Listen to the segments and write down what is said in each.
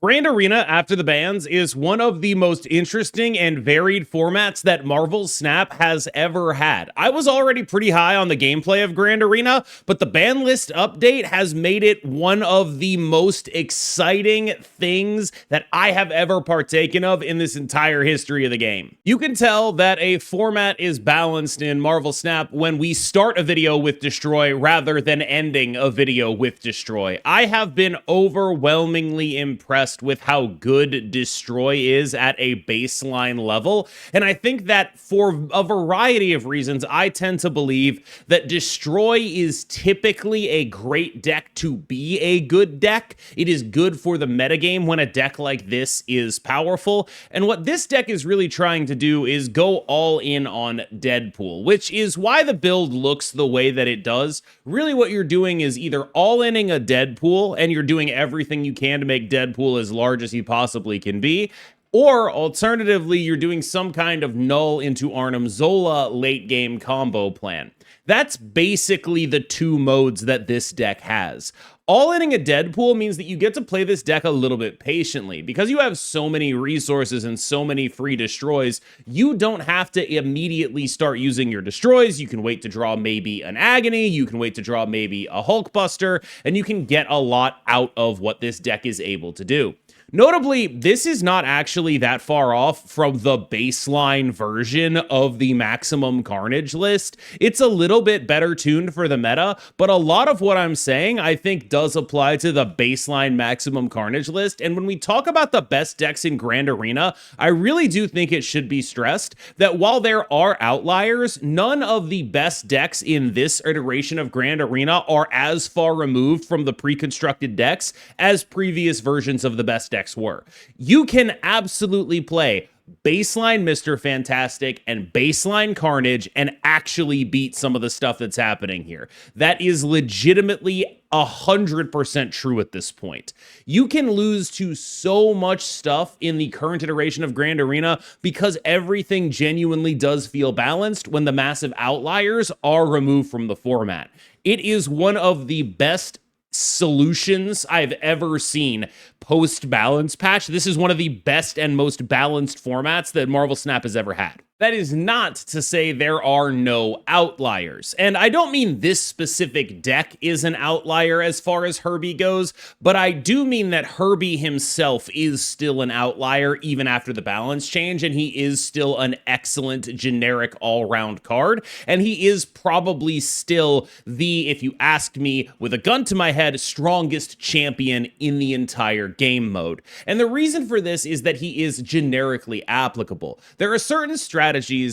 Grand Arena after the bans is one of the most interesting and varied formats that Marvel's Snap has ever had. I was already pretty high on the gameplay of Grand Arena, but the ban list update has made it one of the most exciting things that I have ever partaken of in this entire history of the game. You can tell that a format is balanced in Marvel Snap when we start a video with Destroy rather than ending a video with Destroy. I have been overwhelmingly impressed with how good Destroy is at a baseline level. And I think that for a variety of reasons, I tend to believe that Destroy is typically a great deck to be a good deck. It is good for the metagame when a deck like this is powerful. And what this deck is really trying to do is go all in on Deadpool, which is why the build looks the way that it does. Really what you're doing is either all-inning a Deadpool and you're doing everything you can to make Deadpool as large as he possibly can be, or alternatively, you're doing some kind of null into Arnim Zola late game combo plan. That's basically the two modes that this deck has. All-inning a Deadpool means that you get to play this deck a little bit patiently. Because you have so many resources and so many free destroys, you don't have to immediately start using your destroys. You can wait to draw maybe an Agony, you can wait to draw maybe a Hulkbuster, and you can get a lot out of what this deck is able to do. Notably, this is not actually that far off from the baseline version of the Maximum Carnage list. It's a little bit better tuned for the meta, but a lot of what I'm saying I think does apply to the baseline Maximum Carnage list. And when we talk about the best decks in Grand Arena, I really do think it should be stressed that while there are outliers, none of the best decks in this iteration of Grand Arena are as far removed from the pre-constructed decks as previous versions of the best decks were. You can absolutely play baseline Mr. Fantastic and baseline Carnage and actually beat some of the stuff that's happening here. That is legitimately 100% true at this point. You can lose to so much stuff in the current iteration of Grand Arena because everything genuinely does feel balanced when the massive outliers are removed from the format. It is one of the best solutions I've ever seen post-balance patch. This is one of the best and most balanced formats that Marvel Snap has ever had. That is not to say there are no outliers. And I don't mean this specific deck is an outlier as far as Herby goes, but I do mean that Herby himself is still an outlier even after the balance change, and he is still an excellent generic all-round card, and he is probably still the, if you asked me with a gun to my head, strongest champion in the entire game mode. And the reason for this is that he is generically applicable. There are certain strategies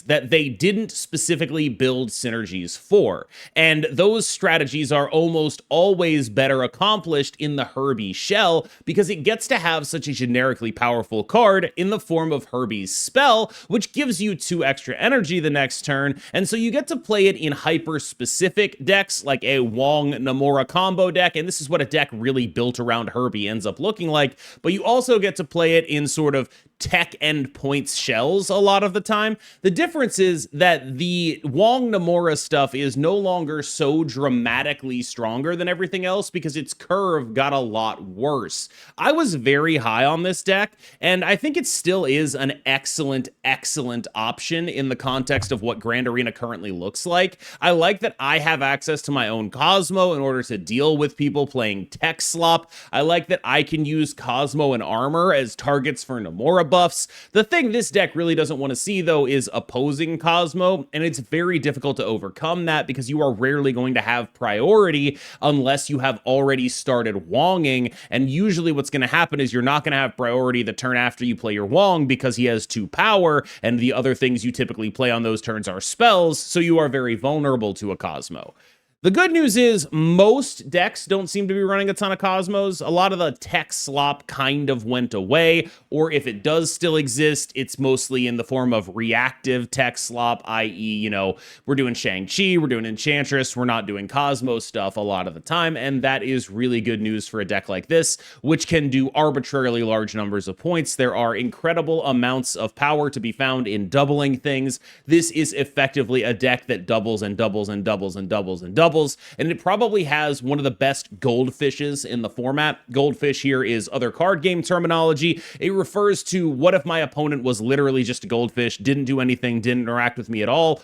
that they didn't specifically build synergies for, and those strategies are almost always better accomplished in the Herby shell because it gets to have such a generically powerful card in the form of Herby's spell, which gives you 2 extra energy the next turn, and so you get to play it in hyper-specific decks like a Wong-Namora combo deck, and this is what a deck really built around Herby ends up looking like, but you also get to play it in sort of tech endpoints shells a lot of the time. The difference is that the Wong Namora stuff is no longer so dramatically stronger than everything else because its curve got a lot worse. I was very high on this deck, and I think it still is an excellent, excellent option in the context of what Grand Arena currently looks like. I like that I have access to my own Cosmo in order to deal with people playing tech slop. I like that I can use Cosmo and Armor as targets for Namora buffs. The thing this deck really doesn't want to see, though, is opposing Cosmo, and it's very difficult to overcome that because you are rarely going to have priority unless you have already started Wonging, and usually what's going to happen is you're not going to have priority the turn after you play your Wong because he has 2 power, and the other things you typically play on those turns are spells, so you are very vulnerable to a Cosmo. The good news is most decks don't seem to be running a ton of Cosmos. A lot of the tech slop kind of went away, or if it does still exist, it's mostly in the form of reactive tech slop, i.e., you know, we're doing Shang-Chi, we're doing Enchantress, we're not doing Cosmos stuff a lot of the time, and that is really good news for a deck like this, which can do arbitrarily large numbers of points. There are incredible amounts of power to be found in doubling things. This is effectively a deck that doubles and doubles and doubles and doubles and doubles doubles, and it probably has one of the best goldfishes in the format. Goldfish here is other card game terminology. It refers to what if my opponent was literally just a goldfish, didn't do anything, didn't interact with me at all.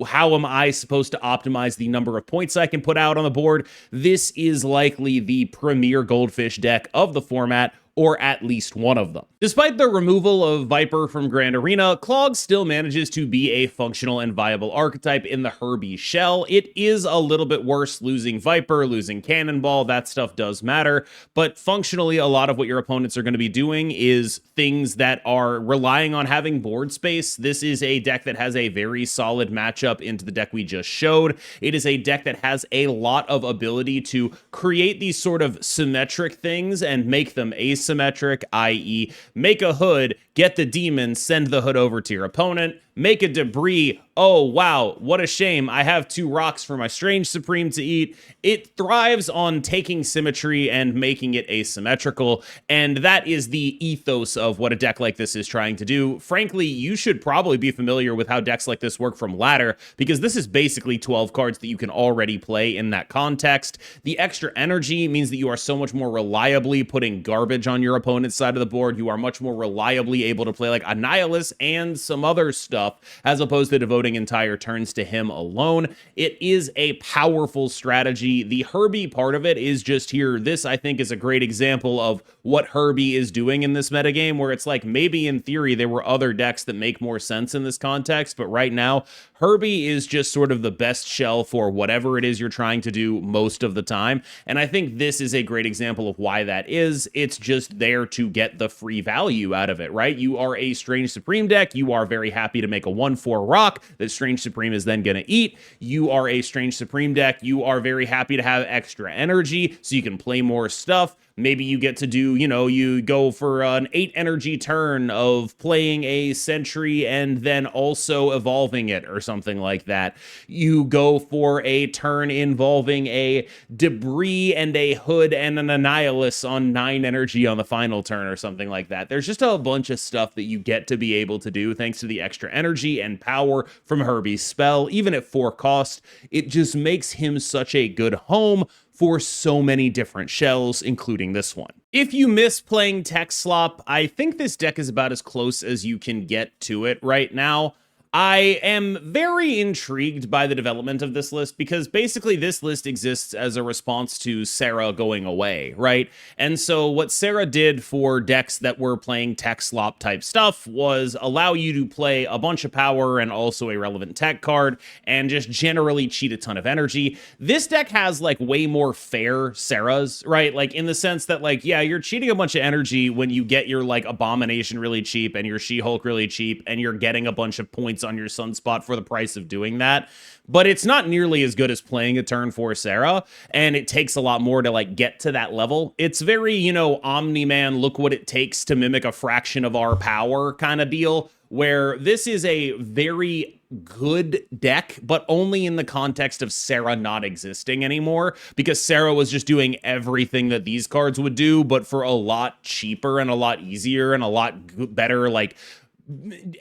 How am I supposed to optimize the number of points I can put out on the board? This is likely the premier goldfish deck of the format, or at least one of them. Despite the removal of Viper from Grand Arena, Clog still manages to be a functional and viable archetype in the Herby shell. It is a little bit worse losing Viper, losing Cannonball, that stuff does matter, but functionally a lot of what your opponents are going to be doing is things that are relying on having board space. This is a deck that has a very solid matchup into the deck we just showed. It is a deck that has a lot of ability to create these sort of symmetric things and make them asymmetric, i.e. make a hood, get the demon, send the hood over to your opponent, make a debris, oh wow, what a shame, I have 2 rocks for my Strange Supreme to eat. It thrives on taking symmetry and making it asymmetrical, and that is the ethos of what a deck like this is trying to do. Frankly, you should probably be familiar with how decks like this work from ladder, because this is basically 12 cards that you can already play in that context. The extra energy means that you are so much more reliably putting garbage on your opponent's side of the board. You are much more reliably able to play like Annihilus and some other stuff, as opposed to devoting entire turns to him alone. It is a powerful strategy. The Herby part of it is just here. This, I think, is a great example of what Herby is doing in this metagame, where it's like, maybe in theory there were other decks that make more sense in this context, but right now Herby is just sort of the best shell for whatever it is you're trying to do most of the time, and I think this is a great example of why that is. It's just there to get the free value out of it, right? You are a Strange Supreme deck, you are very happy to make a 1/4 rock that Strange Supreme is then going to eat. You are a Strange Supreme deck, you are very happy to have extra energy so you can play more stuff. Maybe you get to do, you go for an 8 energy turn of playing a Sentry and then also evolving it or something like that. You go for a turn involving a Debris and a Hood and an Annihilus on 9 energy on the final turn or something like that. There's just a bunch of stuff that you get to be able to do thanks to the extra energy and power from Herby's spell. Even at 4 cost, it just makes him such a good home for so many different shells, including this one. If you miss playing Tech Slop, I think this deck is about as close as you can get to it right now. I am very intrigued by the development of this list because basically this list exists as a response to Sarah going away, right? And so what Sarah did for decks that were playing tech slop type stuff was allow you to play a bunch of power and also a relevant tech card and just generally cheat a ton of energy. This deck has like way more fair Sarahs, right? Like in the sense that like, yeah, you're cheating a bunch of energy when you get your like Abomination really cheap and your She-Hulk really cheap and you're getting a bunch of points on your Sunspot for the price of doing that, but it's not nearly as good as playing a turn 4 Sarah, and it takes a lot more to like get to that level. It's very, Omni-Man, look what it takes to mimic a fraction of our power kind of deal, where this is a very good deck, but only in the context of Sarah not existing anymore, because Sarah was just doing everything that these cards would do, but for a lot cheaper and a lot easier and a lot better, like,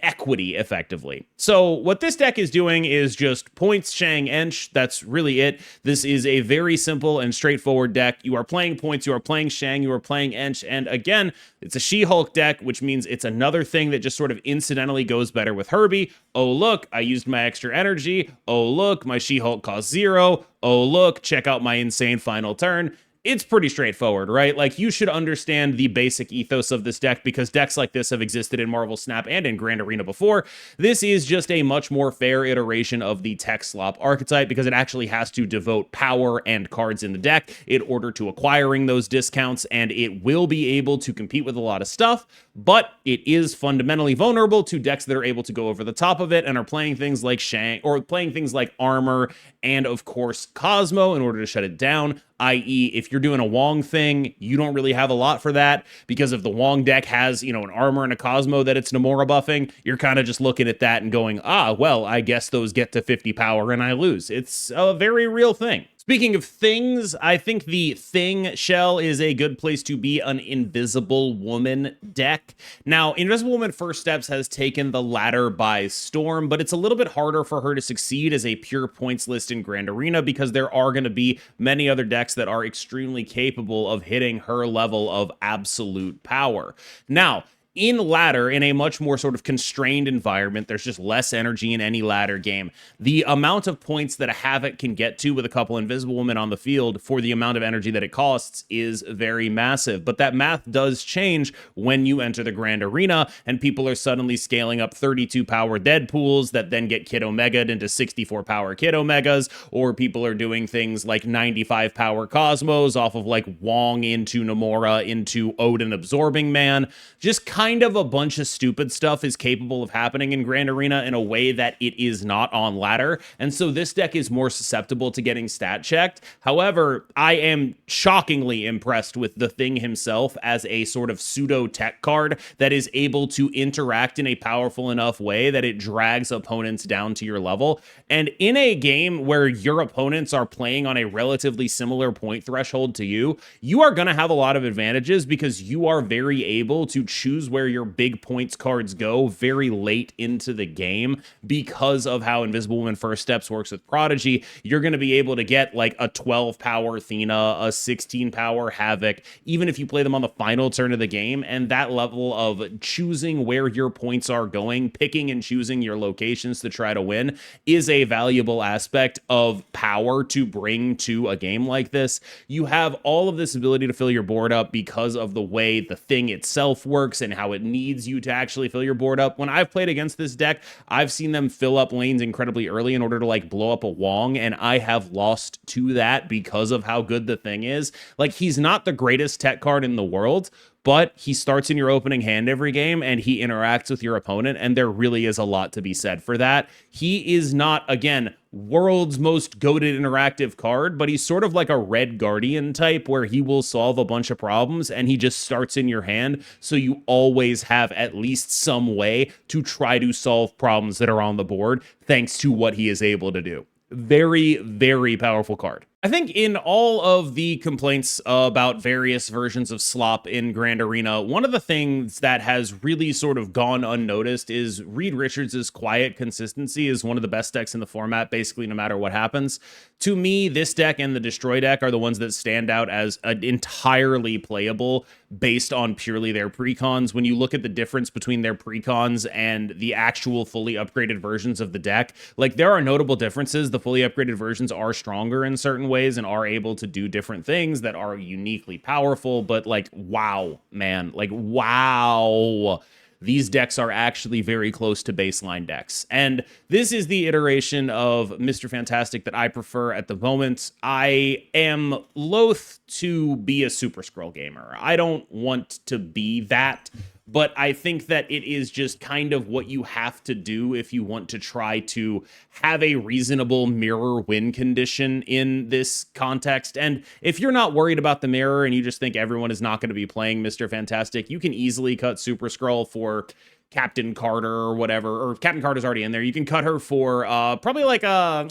equity effectively. So what this deck is doing is just points, Shang, Ench. That's really it. This is a very simple and straightforward deck. You are playing points, you are playing Shang, you are playing Ench, and again, it's a She-Hulk deck, which means it's another thing that just sort of incidentally goes better with Herby. Oh look, I used my extra energy. Oh look, my She-Hulk cost 0. Oh look, check out my insane final turn. It's pretty straightforward, right? Like, you should understand the basic ethos of this deck because decks like this have existed in Marvel Snap and in Grand Arena before. This is just a much more fair iteration of the Tech Slop archetype because it actually has to devote power and cards in the deck in order to acquiring those discounts, and it will be able to compete with a lot of stuff, but it is fundamentally vulnerable to decks that are able to go over the top of it and are playing things like Shang, or playing things like Armor, and of course Cosmo in order to shut it down. I.e., if you're doing a Wong thing, you don't really have a lot for that, because if the Wong deck has, an Armor and a Cosmo that it's Nomura buffing, you're kind of just looking at that and going, well, I guess those get to 50 power and I lose. It's a very real thing. Speaking of things, I think the Thing shell is a good place to be an Invisible Woman deck. Now, Invisible Woman First Steps has taken the ladder by storm, but it's a little bit harder for her to succeed as a pure points list in Grand Arena because there are going to be many other decks that are extremely capable of hitting her level of absolute power. Now, in ladder, in a much more sort of constrained environment, there's just less energy in any ladder game. The amount of points that a Havoc can get to with a couple Invisible Women on the field for the amount of energy that it costs is very massive. But that math does change when you enter the Grand Arena and people are suddenly scaling up 32 power Deadpools that then get Kid Omega'd into 64 power Kid Omegas, or people are doing things like 95 power Cosmos off of like Wong into Nomura into Odin Absorbing Man. Just kind of a bunch of stupid stuff is capable of happening in Grand Arena in a way that it is not on ladder. And so this deck is more susceptible to getting stat checked. However, I am shockingly impressed with the Thing himself as a sort of pseudo tech card that is able to interact in a powerful enough way that it drags opponents down to your level. And in a game where your opponents are playing on a relatively similar point threshold to you, you are going to have a lot of advantages because you are very able to choose where your big points cards go very late into the game because of how Invisible Woman First Steps works with Prodigy. You're going to be able to get like a 12 power Athena, a 16 power Havoc, even if you play them on the final turn of the game. And that level of choosing where your points are going, picking and choosing your locations to try to win is a valuable aspect of power to bring to a game like this. You have all of this ability to fill your board up because of the way the Thing itself works and how it needs you to actually fill your board up. When I've played against this deck, I've seen them fill up lanes incredibly early in order to like blow up a Wong, and I have lost to that because of how good the Thing is. Like, he's not the greatest tech card in the world, but he starts in your opening hand every game and he interacts with your opponent, and there really is a lot to be said for that. He is not, again, world's most goated interactive card, but he's sort of like a Red Guardian type where he will solve a bunch of problems and he just starts in your hand, so you always have at least some way to try to solve problems that are on the board thanks to what he is able to do. Very, very powerful card. I think in all of the complaints about various versions of slop in Grand Arena, one of the things that has really sort of gone unnoticed is Reed Richards' quiet consistency is one of the best decks in the format, basically no matter what happens. To me, this deck and the Destroy deck are the ones that stand out as entirely playable based on purely their precons. When you look at the difference between their precons and the actual fully upgraded versions of the deck, like, there are notable differences. The fully upgraded versions are stronger in certain ways and are able to do different things that are uniquely powerful, but like, wow, man, like, wow. These decks are actually very close to baseline decks. And this is the iteration of Mr. Fantastic that I prefer at the moment. I am loath to be a Super Scroll gamer. I don't want to be that, but I think that it is just kind of what you have to do if you want to try to have a reasonable mirror win condition in this context. And if you're not worried about the mirror and you just think everyone is not going to be playing Mr. Fantastic, you can easily cut Super Scroll for Captain Carter or whatever, or Captain Carter's already in there. You can cut her for probably like a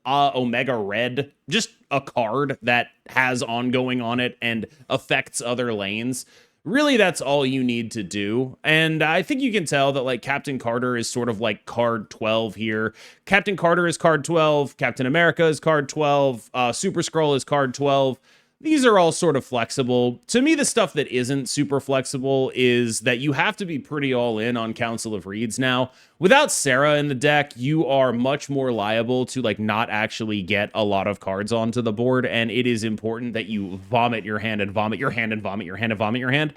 Omega Red, just a card that has ongoing on it and affects other lanes. Really, that's all you need to do. And I think you can tell that, like, Captain Carter is sort of like card 12 here. Captain Carter is card 12. Captain America is card 12. Super Scroll is card 12. These are all sort of flexible. To me, the stuff that isn't super flexible is that you have to be pretty all in on Council of Reeds now. Without Sarah in the deck, you are much more liable to, like, not actually get a lot of cards onto the board, and it is important that you vomit your hand and vomit your hand and vomit your hand and vomit your hand.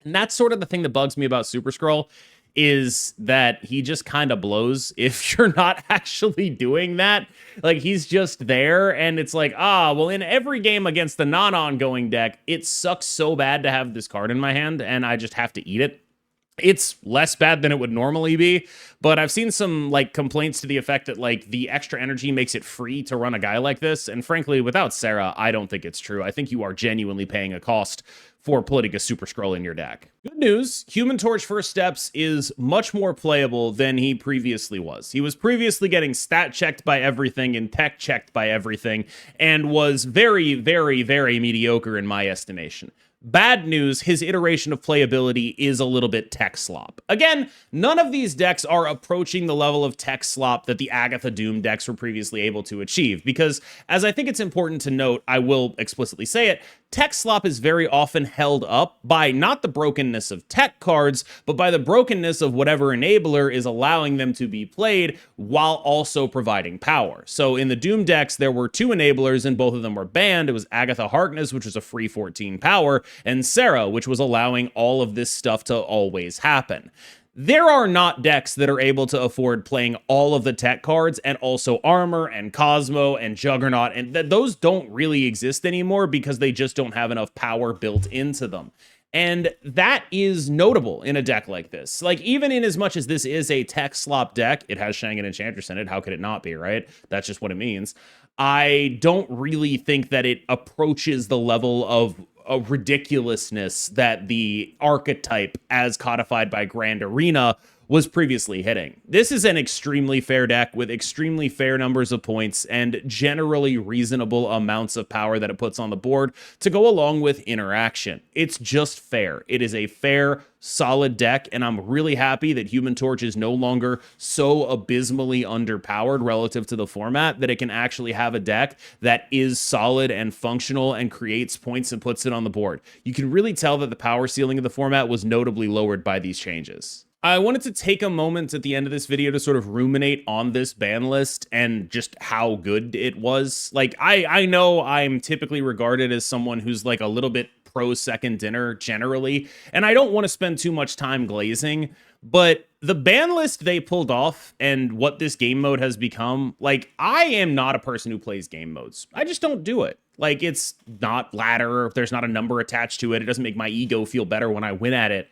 And that's sort of the thing that bugs me about Super Scroll, is that he just kind of blows if you're not actually doing that. Like, he's just there, and it's like, well, in every game against the non-ongoing deck, it sucks so bad to have this card in my hand, and I just have to eat it. It's less bad than it would normally be, but I've seen some, like, complaints to the effect that, like, the extra energy makes it free to run a guy like this, and frankly, without Sarah, I don't think it's true. I think you are genuinely paying a cost for putting a Super Scroll in your deck. Good news, Human Torch First Steps is much more playable than he previously was. He was previously getting stat checked by everything and tech checked by everything, and was very, very, very mediocre in my estimation. Bad news, his iteration of playability is a little bit tech slop. Again, none of these decks are approaching the level of tech slop that the Agatha Doom decks were previously able to achieve, because, as I think it's important to note, I will explicitly say it, tech slop is very often held up by not the brokenness of tech cards, but by the brokenness of whatever enabler is allowing them to be played while also providing power. So in the Doom decks, there were two enablers and both of them were banned. It was Agatha Harkness, which was a free 14 power, and Sarah, which was allowing all of this stuff to always happen. There are not decks that are able to afford playing all of the tech cards and also Armor and Cosmo and Juggernaut, and those don't really exist anymore because they just don't have enough power built into them. And that is notable in a deck like this. Like, even in as much as this is a tech slop deck, it has Shang and Enchantress in it. How could it not be, right? That's just what it means. I don't really think that it approaches the level of a ridiculousness that the archetype as codified by Grand Arena was previously hitting. This is an extremely fair deck with extremely fair numbers of points and generally reasonable amounts of power that it puts on the board to go along with interaction. It's just fair. It is a fair, solid deck, and I'm really happy that Human Torch is no longer so abysmally underpowered relative to the format that it can actually have a deck that is solid and functional and creates points and puts it on the board. You can really tell that the power ceiling of the format was notably lowered by these changes. I wanted to take a moment at the end of this video to sort of ruminate on this ban list and just how good it was. Like, I know I'm typically regarded as someone who's like a little bit pro second dinner generally, and I don't want to spend too much time glazing, but the ban list they pulled off and what this game mode has become, like, I am not a person who plays game modes. I just don't do it. Like, it's not ladder, there's not a number attached to it, it doesn't make my ego feel better when I win at it.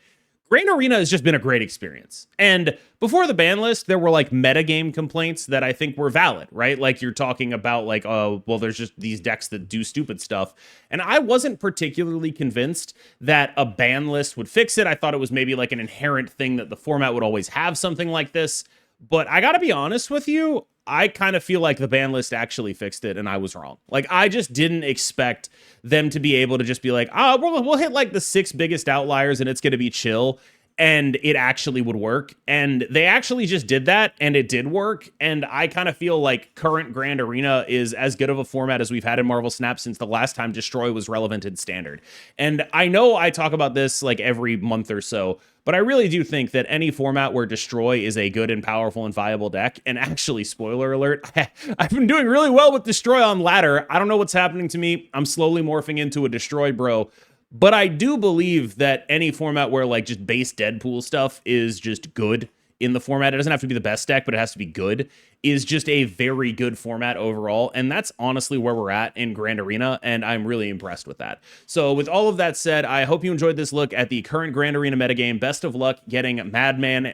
Grand Arena has just been a great experience. And before the ban list, there were like metagame complaints that I think were valid, right? Like, you're talking about like, oh, well, there's just these decks that do stupid stuff. And I wasn't particularly convinced that a ban list would fix it. I thought it was maybe like an inherent thing that the format would always have something like this. But I gotta be honest with you, I kind of feel like the ban list actually fixed it, and I was wrong. Like, I just didn't expect them to be able to just be like, oh, we'll hit like the 6 biggest outliers and it's going to be chill, and it actually would work. And they actually just did that, and it did work. And I kind of feel like current Grand Arena is as good of a format as we've had in Marvel Snap since the last time Destroy was relevant in Standard. And I know I talk about this like every month or so, but I really do think that any format where Destroy is a good and powerful and viable deck, and actually, spoiler alert, I've been doing really well with Destroy on ladder. I don't know what's happening to me. I'm slowly morphing into a Destroy bro. But I do believe that any format where like just base Deadpool stuff is just good in the format, it doesn't have to be the best deck, but it has to be good, is just a very good format overall. And that's honestly where we're at in Grand Arena, and I'm really impressed with that. So with all of that said, I hope you enjoyed this look at the current Grand Arena metagame. Best of luck getting Madman,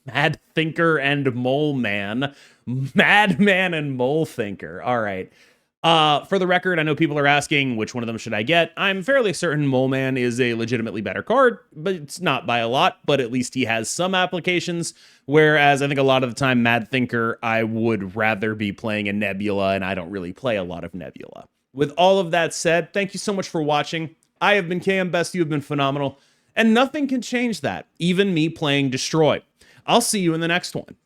Mad Thinker, and Mole Man. Madman and Mole Thinker. All right. For the record, I know people are asking which one of them should I get. I'm fairly certain Mole Man is a legitimately better card, but it's not by a lot, but at least he has some applications, whereas I think a lot of the time Mad Thinker, I would rather be playing a Nebula, and I don't really play a lot of Nebula. With all of that said, thank you so much for watching. I have been KMBest, you have been phenomenal, and nothing can change that, even me playing Destroy. I'll see you in the next one.